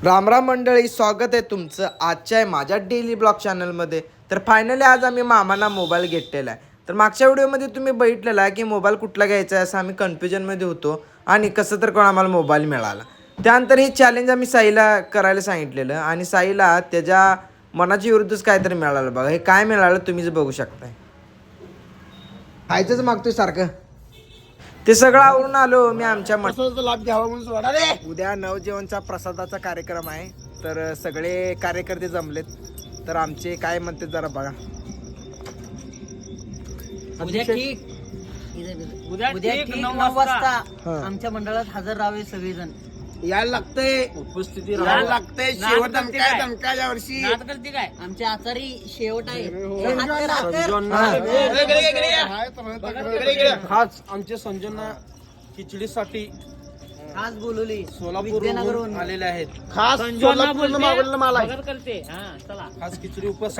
रामराम मंडळी, स्वागत आहे तुमचं आजच्या माझ्या डेली ब्लॉग चॅनलमध्ये. तर फायनली आज आम्ही मामांना मोबाईल घेतलेला आहे. तर मागच्या व्हिडिओमध्ये तुम्ही बघितलेला आहे की मोबाईल कुठला घ्यायचा आहे असं आम्ही कन्फ्युजनमध्ये होतो आणि कसं तर कोण आम्हाला मोबाईल मिळाला. त्यानंतर हे चॅलेंज आम्ही साईला करायला सांगितलेलं आणि साईला त्याच्या मनाच्या विरुद्धच काहीतरी मिळालं. बघा हे काय मिळालं तुम्हीच बघू शकताय. खायचंच मागतोय सारखं. ते सगळं आवरून आलो मी आमच्या लाभ घ्यावा म्हणून सोडा रे. उद्या नवजेवनचा प्रसादाचा कार्यक्रम आहे. तर सगळे कार्यकर्ते जमलेत. तर आमचे काय म्हणते जरा बघा. उद्या ठीक 9 वाजता आमच्या मंडळात हजर राहावे सगळेजण. यायला लागतंय, उपस्थिती यायला लागतंय. शेवट दमका या वर्षी आमचे आचारी शेवट आहे. खास आमचे संजना खिचडीसाठी खास बोलवली सोलापूरहून आलेले आहेत. खास सोलापूरनं मागवलेला माल आहे. खास खिचडी उपस्थित